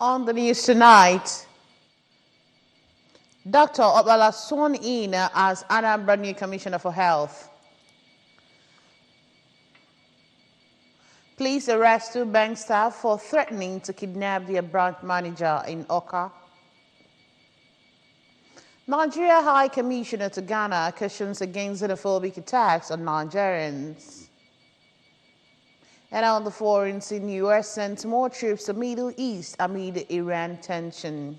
On the news tonight, Dr. Obala sworn in as Anambra new Commissioner for Health. Police arrest 2 bank staff for threatening to kidnap their branch manager in Oka. Nigeria High Commissioner to Ghana cautions against xenophobic attacks on Nigerians. And on the foreign scene, U.S. sent more troops to Middle East amid Iran tension.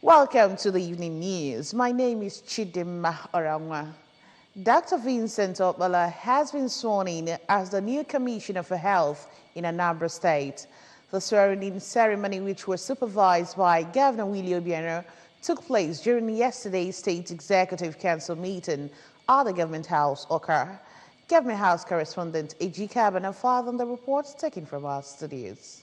Welcome to the evening news. My name is Chidimma Orangwa. Dr. Vincent Obala has been sworn in as the new Commissioner for Health in Anambra State. The swearing-in ceremony, which was supervised by Governor Willie Obiano, took place during yesterday's State Executive Council meeting at the Government House, Oka. Government House correspondent A.G. Cabana filed on the reports taken from our studios.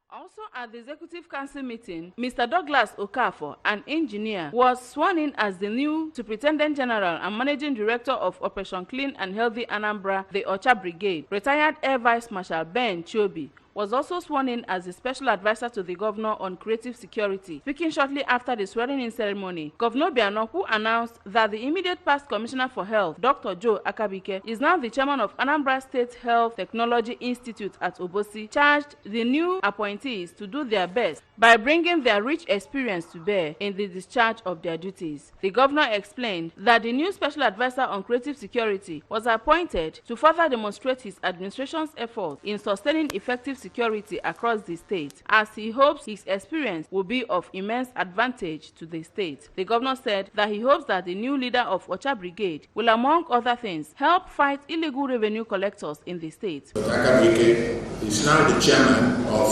Also at the Executive Council meeting, Mr. Douglas Okafor, an engineer, was sworn in as the new Superintendent General and Managing Director of Operation Clean and Healthy Anambra, the Ocha Brigade. Retired Air Vice Marshal Ben Chobi was also sworn in as the Special Advisor to the Governor on Creative Security. Speaking shortly after the swearing-in ceremony, Governor Obiano, who announced that the immediate past Commissioner for Health, Dr. Joe Akabike, is now the Chairman of Anambra State Health Technology Institute at Obosi, charged the new appointees to do their best by bringing their rich experience to bear in the discharge of their duties. The Governor explained that the new Special Advisor on Creative Security was appointed to further demonstrate his administration's efforts in sustaining effective security across the state, as he hopes his experience will be of immense advantage to the state. The Governor said that he hopes that the new leader of Ocha Brigade will, among other things, help fight illegal revenue collectors in the state. Akabike is now the chairman of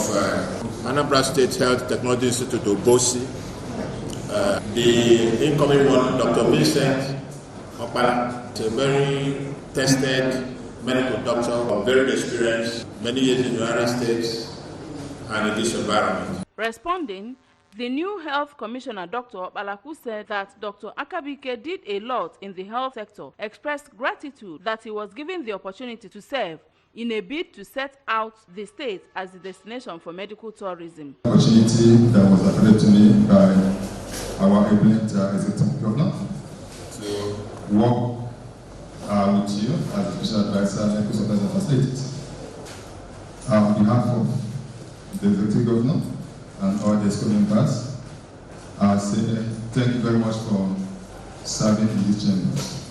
Anambra State Health Technology Institute, Obosi. The incoming one, Dr. Vincent Obala, is a very tested medical doctor of very experienced, many years in the United States and in this environment. Responding, the new Health Commissioner, Dr. Obala, said that Dr. Akabike did a lot in the health sector, expressed gratitude that he was given the opportunity to serve in a bid to set out the state as a destination for medical tourism. Opportunity that was afforded to me by our eminent executive governor to work with you as the special advisor and eco-supplies facilities. On behalf of the executive governor and all the school members, I say thank you very much for serving in these chambers.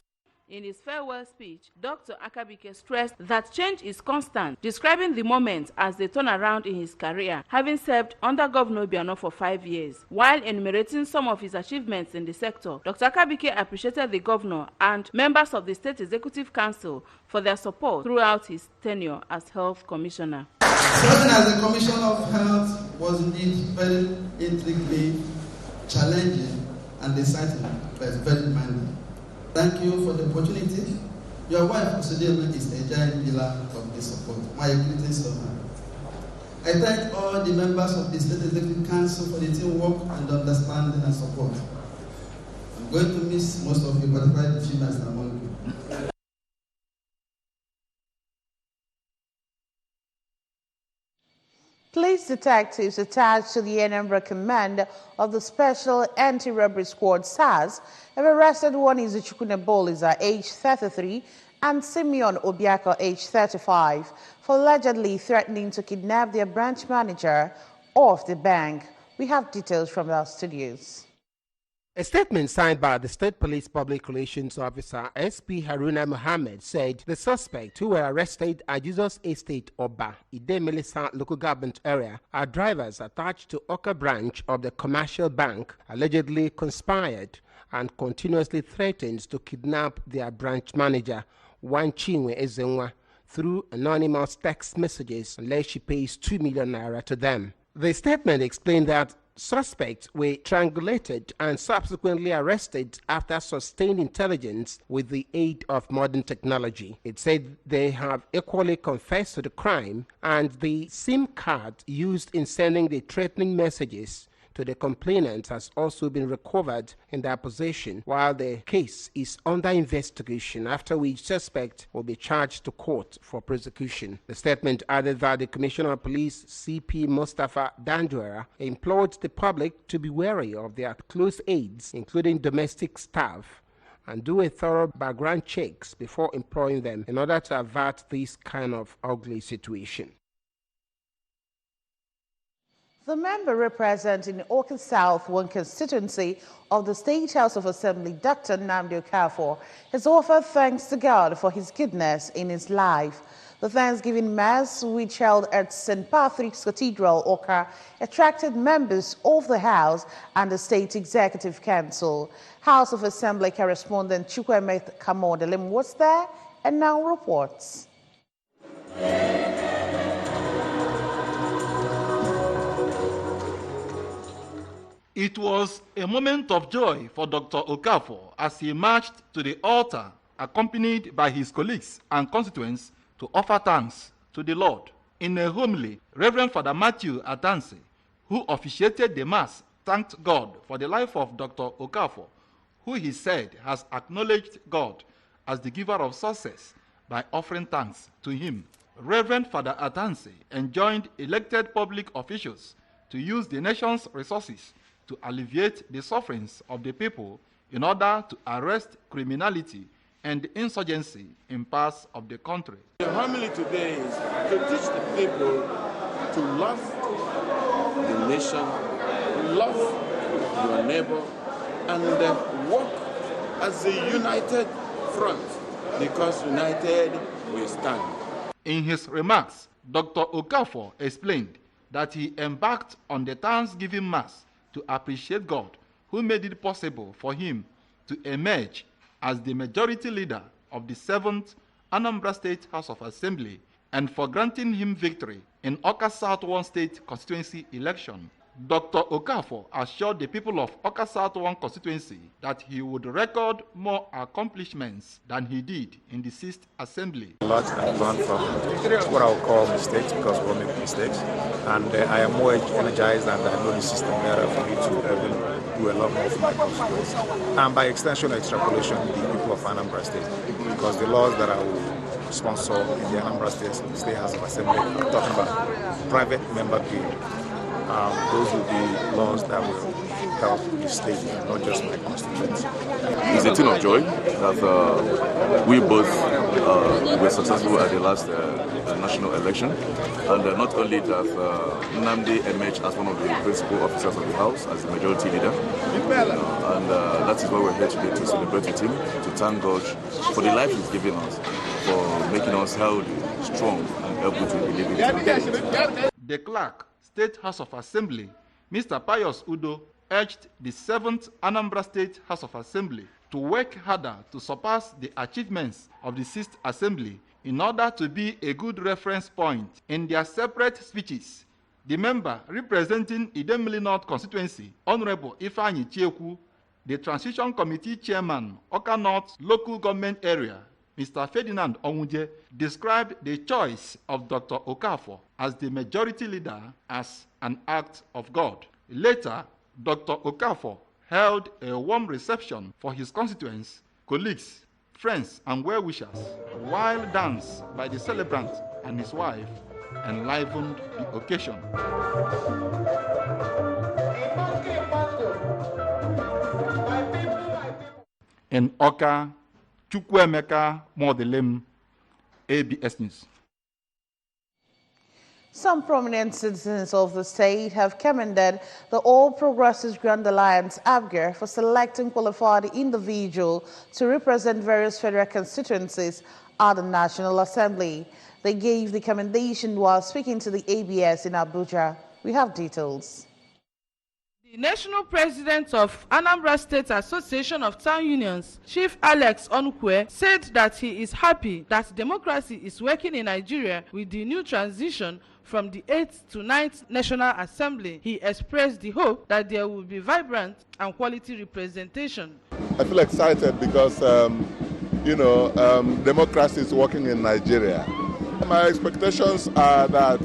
In his farewell speech, Dr. Akabike stressed that change is constant, describing the moment as a turnaround in his career, having served under Governor Obiano for 5 years. While enumerating some of his achievements in the sector, Dr. Akabike appreciated the governor and members of the State Executive Council for their support throughout his tenure as Health Commissioner. Serving as the Commissioner of Health was indeed very intriguing, challenging, and exciting, but very demanding. Thank you for the opportunity. Your wife, Osodema, is a giant pillar of this support. My greetings to her. I thank all the members of the State Executive Council for the teamwork and understanding and support. I'm going to miss most of you, particularly the females among you. Police detectives attached to the Anambra command of the Special Anti-Robbery Squad (SARS) have arrested one Izuchukwu Boliza, age 33, and Simeon Obiako, age 35, for allegedly threatening to kidnap their branch manager of the bank. We have details from our studios. A statement signed by the State Police Public Relations Officer SP Haruna Mohammed said the suspects who were arrested at Jesus Estate, Oba, Ide-Melisa local government area, are drivers attached to Oka branch of the commercial bank, allegedly conspired and continuously threatened to kidnap their branch manager, Wanchinwe Ezenwa, through anonymous text messages unless she pays 2 million naira to them. The statement explained that suspects were triangulated and subsequently arrested after sustained intelligence with the aid of modern technology. It said they have equally confessed to the crime, and the SIM card used in sending the threatening messages to the complainant has also been recovered in their possession, while the case is under investigation, after which suspect will be charged to court for prosecution. The statement added that the Commissioner of Police, CP Mustafa Danjwera, implored the public to be wary of their close aides, including domestic staff, and do a thorough background checks before employing them in order to avert this kind of ugly situation. The member representing Oka South 1 constituency of the State House of Assembly, Dr. Anambra, has offered thanks to God for his goodness in his life. The Thanksgiving Mass, which held at St. Patrick's Cathedral, Oka, attracted members of the House and the State Executive Council. House of Assembly correspondent Chukwuemeka Kamodelim was there and now reports. It was a moment of joy for Dr. Okafor as he marched to the altar, accompanied by his colleagues and constituents, to offer thanks to the Lord. In a homily, Reverend Father Matthew Adanse, who officiated the Mass, thanked God for the life of Dr. Okafor, who he said has acknowledged God as the giver of success by offering thanks to him. Reverend Father Adanse enjoined elected public officials to use the nation's resources to alleviate the sufferings of the people in order to arrest criminality and insurgency in parts of the country. The homily today is to teach the people to love the nation, love your neighbor, and work as a united front, because united we stand. In his remarks, Dr. Okafor explained that he embarked on the Thanksgiving Mass to appreciate God, who made it possible for him to emerge as the majority leader of the 7th Anambra State House of Assembly, and for granting him victory in Oka South 1 State constituency election. Dr. Okafor assured the people of Oka South 1 constituency that he would record more accomplishments than he did in the 6th Assembly. A lot I've learned from what I would call mistakes, because we all make mistakes, and I am more energized, and I know the system better for me to do a lot more for my constituents, and by extension, extrapolation, the people of Anambra State, because the laws that I will sponsor in the Anambra State House of Assembly, I'm talking about private member bill. Those will be laws that will help the state, not just my constituents. It's a thing of joy that we both were successful at the last national election, and not only that Nnamdi emerged as one of the principal officers of the House as the majority leader, and that is why we're here today, to celebrate with him, to thank God for the life he's given us, for making us healthy, strong, and able to be living today. The clerk, State House of Assembly, Mr. Pius Udo, urged the 7th Anambra State House of Assembly to work harder to surpass the achievements of the 6th Assembly in order to be a good reference point. In their separate speeches, the member representing Idemili North constituency, Honorable Ifeanyi Chiekwu, the Transition Committee Chairman, Oka North Local Government Area, Mr. Ferdinand Onwuje, described the choice of Dr. Okafor as the majority leader as an act of God. Later, Dr. Okafor held a warm reception for his constituents, colleagues, friends, and well-wishers, while dance by the celebrant and his wife enlivened the occasion. In Oka, Chukwuemeka Modelem, ABS News. Some prominent citizens of the state have commended the All Progressives Grand Alliance (APGA) for selecting qualified individuals to represent various federal constituencies at the National Assembly. They gave the commendation while speaking to the ABS in Abuja. We have details. The National President of Anambra State Association of Town Unions, Chief Alex Onukwe, said that he is happy that democracy is working in Nigeria with the new transition from the 8th to 9th National Assembly. He expressed the hope that there will be vibrant and quality representation. I feel excited because, democracy is working in Nigeria. My expectations are that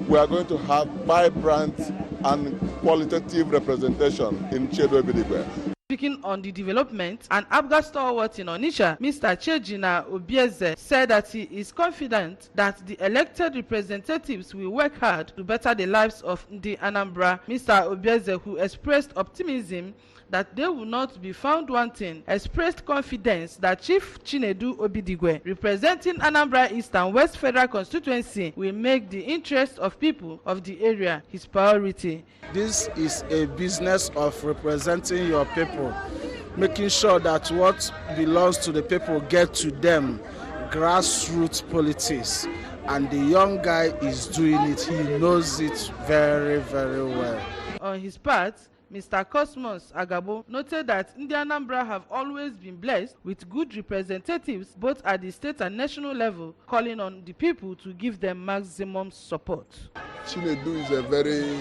we are going to have vibrant and qualitative representation in Chedo Obidigwe. Speaking on the development and Abga stalwart in Onitsha, Mr. Chejina Obieze said that he is confident that the elected representatives will work hard to better the lives of the Anambra. Mr. Obieze, who expressed optimism that they will not be found wanting, expressed confidence that Chief Chinedu Obidigwe, representing Anambra East and West Federal Constituency, will make the interests of people of the area his priority. This is a business of representing your people, making sure that what belongs to the people get to them, grassroots politics. And the young guy is doing it. He knows it very, very well. On his part, Mr. Cosmos Agabo noted that Anambra have always been blessed with good representatives both at the state and national level, calling on the people to give them maximum support. Chinedu is a very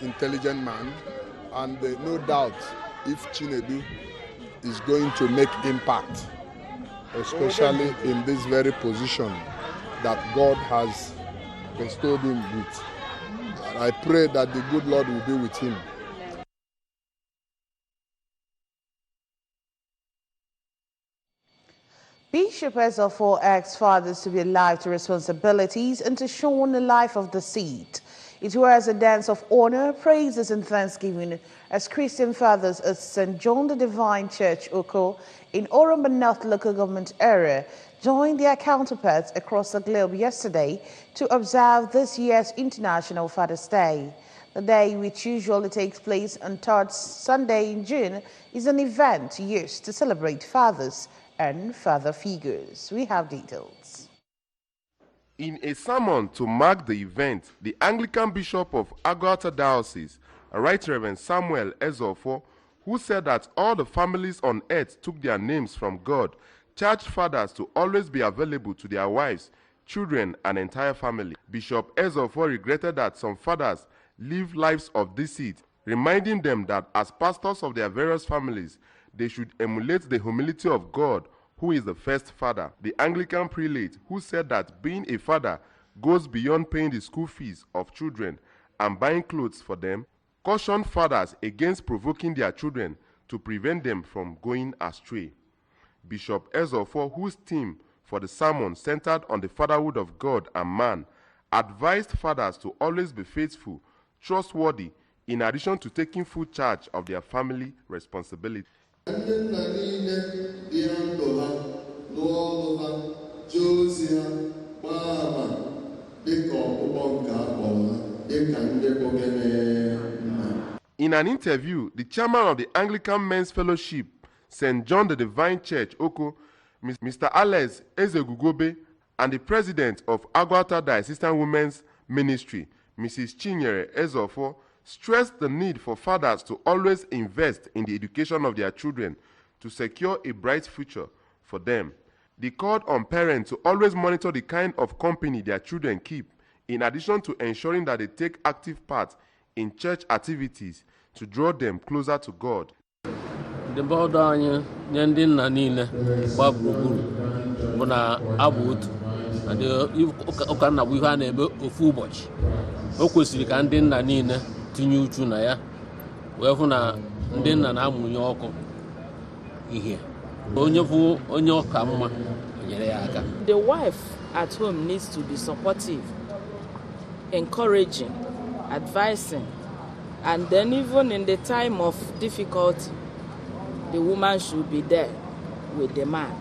intelligent man, and no doubt if Chinedu is going to make impact, especially in this very position that God has bestowed him with. I pray that the good Lord will be with him. Bishop Ezofo asked fathers to be alive to responsibilities and to shun the life of the seed. It was a dance of honor, praises, and thanksgiving as Christian fathers at St. John the Divine Church, Oko, in Oromba North local government area, joined their counterparts across the globe yesterday to observe this year's International Father's Day. The day, which usually takes place on third Sunday in June, is an event used to celebrate fathers and father figures. We have details. In a sermon to mark the event, the Anglican Bishop of Agouta Diocese, Right Reverend Samuel Ezofo, who said that all the families on earth took their names from God, charged fathers to always be available to their wives, children, and entire family. Bishop Ezofo regretted that some fathers live lives of deceit, reminding them that as pastors of their various families, they should emulate the humility of God, who is the first father. The Anglican prelate, who said that being a father goes beyond paying the school fees of children and buying clothes for them, cautioned fathers against provoking their children to prevent them from going astray. Bishop Ezofo, whose theme for the sermon centered on the fatherhood of God and man, advised fathers to always be faithful, trustworthy, in addition to taking full charge of their family responsibility. In an interview, the chairman of the Anglican Men's Fellowship, St. John the Divine Church, Oko, Mr. Alex Ezegugobe, and the president of Agouta Diocesan Women's Ministry, Mrs. Chinyere Ezofo, stressed the need for fathers to always invest in the education of their children to secure a bright future for them. They called on parents to always monitor the kind of company their children keep, in addition to ensuring that they take active part in church activities to draw them closer to God. The border ndị nna niile gba gburugburu bụ na abụ otu ụka nna bụ ihe a na-eme ofu ụbọchị. O kwesịrị ka ndị nna niile tinye uchu na ya wee hụ na ndị nna na-amụnye ọkụ ihe onye bụ onye ọka mma nyere ya aka. The wife at home needs to be supportive, encouraging, advising, and then even in the time of difficulty, the woman should be there with the man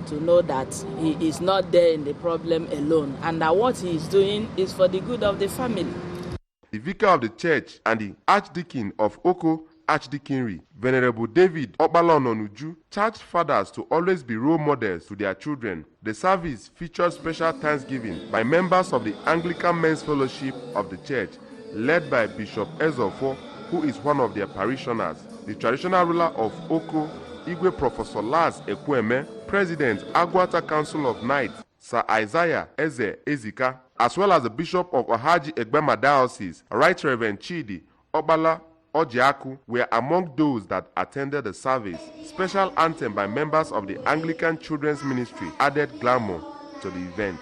to know that he is not there in the problem alone and that what he is doing is for the good of the family. The vicar of the church and the Archdeacon of Oko Archdeaconry, Venerable David Okpala-Ononuju, charged fathers to always be role models to their children. The service featured special thanksgiving by members of the Anglican Men's Fellowship of the church, led by Bishop Ezofo, who is one of their parishioners. The traditional ruler of Oko, Igwe Professor Laz Ekweme, President, Agouta Council of Knights, Sir Isaiah Eze Ezika, as well as the Bishop of Ohaji Egbema Diocese, Right Reverend Chidi Obala Ojiaku, were among those that attended the service. Special anthem by members of the Anglican Children's Ministry added glamour to the event.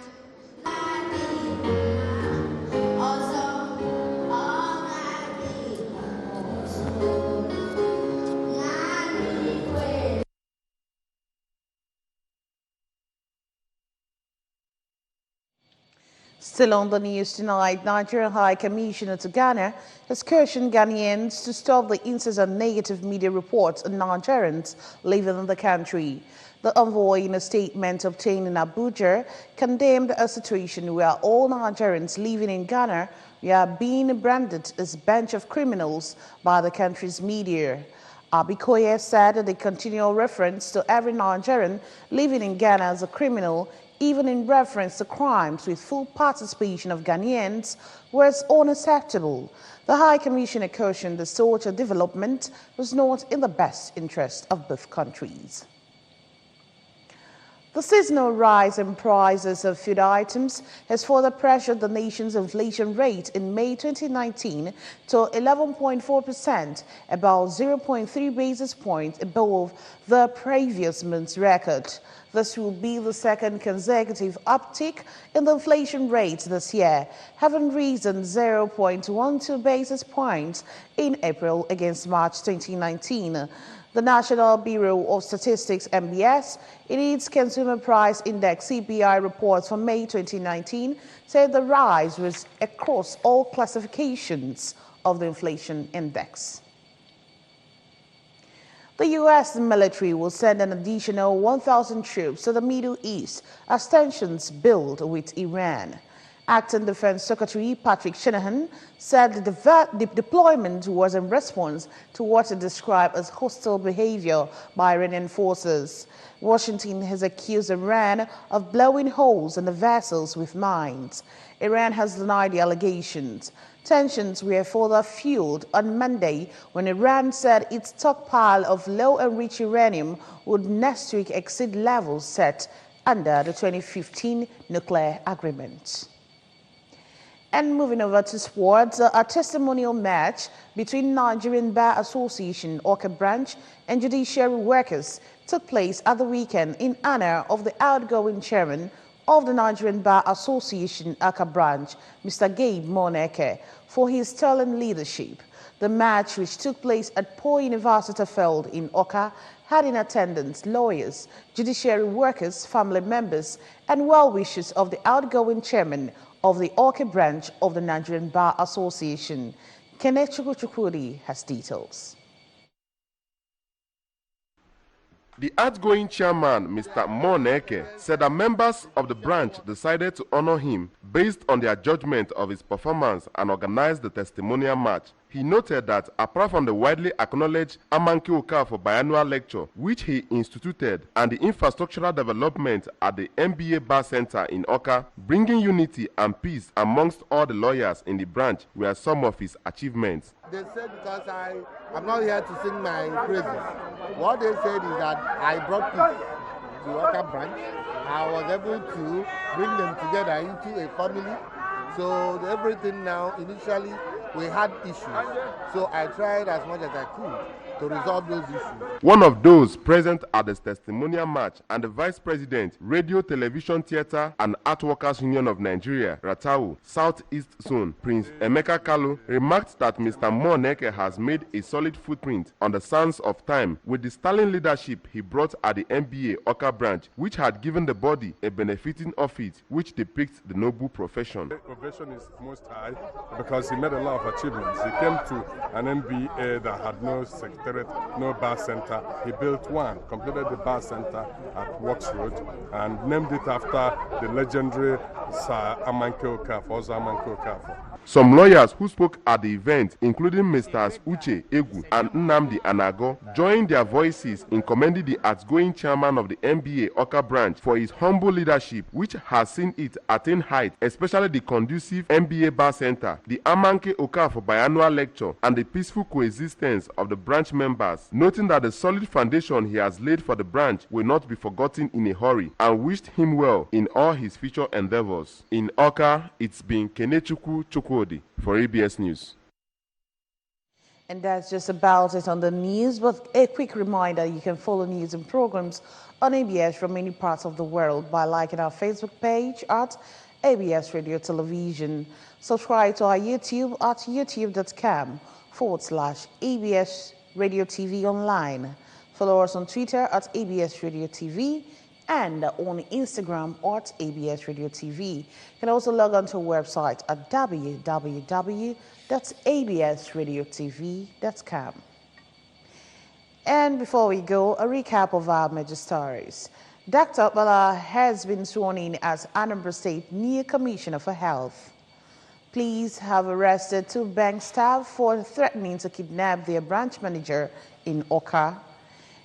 Still on the news tonight, Nigerian High Commissioner to Ghana has cautioned Ghanaians to stop the incessant negative media reports on Nigerians living in the country. The envoy, in a statement obtained in Abuja, condemned a situation where all Nigerians living in Ghana are being branded as a bunch of criminals by the country's media. Abikoye said that the continual reference to every Nigerian living in Ghana as a criminal, even in reference to crimes with full participation of Ghanaians, was unacceptable. The High Commissioner cautioned the social development was not in the best interest of both countries. The seasonal rise in prices of food items has further pressured the nation's inflation rate in May 2019 to 11.4%, about 0.3 basis points above the previous month's record. This will be the second consecutive uptick in the inflation rate this year, having risen 0.12 basis points in April against March 2019. The National Bureau of Statistics, NBS, in its Consumer Price Index CPI reports for May 2019, said the rise was across all classifications of the inflation index. The U.S. military will send an additional 1,000 troops to the Middle East as tensions build with Iran. Acting Defense Secretary Patrick Shanahan said the deployment was in response to what he described as hostile behavior by Iranian forces. Washington has accused Iran of blowing holes in the vessels with mines. Iran has denied the allegations. Tensions were further fueled on Monday when Iran said its stockpile of low-enriched uranium would next week exceed levels set under the 2015 nuclear agreement. And moving over to sports, a testimonial match between Nigerian Bar Association, Oka branch, and judiciary workers took place at the weekend in honor of the outgoing chairman of the Nigerian Bar Association, Oka branch, Mr. Gabe Moneke, for his sterling leadership. The match, which took place at Po University Field in Oka, had in attendance lawyers, judiciary workers, family members, and well-wishers of the outgoing chairman of the Oka branch of the Nigerian Bar Association. Kenneth Chukwudi has details. The outgoing chairman, Mr. Moneke, said that members of the branch decided to honor him based on their judgment of his performance and organized the testimonial match. He noted that apart from the widely acknowledged Amanke Okafor biannual lecture, which he instituted, and the infrastructural development at the MBA Bar Center in Oka, bringing unity and peace amongst all the lawyers in the branch were some of his achievements. They said because I'm not here to sing my praises. What they said is that I brought peace to Oka branch. I was able to bring them together into a family. So everything now, initially, we had issues. So I tried as much as I could to resolve those issues. One of those present at the testimonial match and the Vice President, Radio, Television, Theatre and Art Workers Union of Nigeria, Ratau, Southeast Zone, Prince Emeka Kalu, remarked that Mr. Moneke has made a solid footprint on the sands of time with the sterling leadership he brought at the MBA Oka branch, which had given the body a benefiting office which depicts the noble profession. The profession is most high because he made a lot of achievements. He came to an MBA that had no secretariat, no bar center. He built one, completed the bar center at Works Road, and named it after the legendary Sir Amanke Okafor. Some lawyers who spoke at the event, including Mr. Uche Egu and Nnamdi Anago, joined their voices in commending the outgoing chairman of the MBA Oka branch for his humble leadership, which has seen it attain heights, especially the conducive MBA Bar Center, the Amanke Okafor biannual lecture, and the peaceful coexistence of the branch members, noting that the solid foundation he has laid for the branch will not be forgotten in a hurry, and wished him well in all his future endeavors. In Oka, it's been Kenechukwu Chukwudi for ABS News. And that's just about it on the news, but a quick reminder, you can follow news and programs on ABS from many parts of the world by liking our Facebook page at ABS Radio Television. Subscribe to our YouTube at youtube.com/ABS Radio TV Online. Follow us on Twitter at ABS Radio TV and on Instagram at ABS Radio TV. You can also log on to our website at www.absradiotv.com. And before we go, a recap of our major stories. Dr. Okpala has been sworn in as Anambra State new Commissioner for Health. Police have arrested 2 bank staff for threatening to kidnap their branch manager in Oka.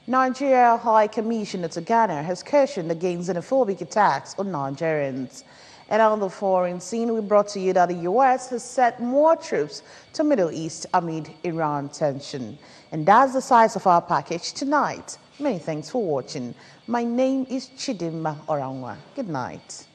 Nigeria High Commissioner to Ghana has cautioned against xenophobic attacks on Nigerians. And on the foreign scene, we brought to you that the U.S. has sent more troops to Middle East amid Iran tension. And that's the size of our package tonight. Many thanks for watching. My name is Chidimma Orangwa. Good night.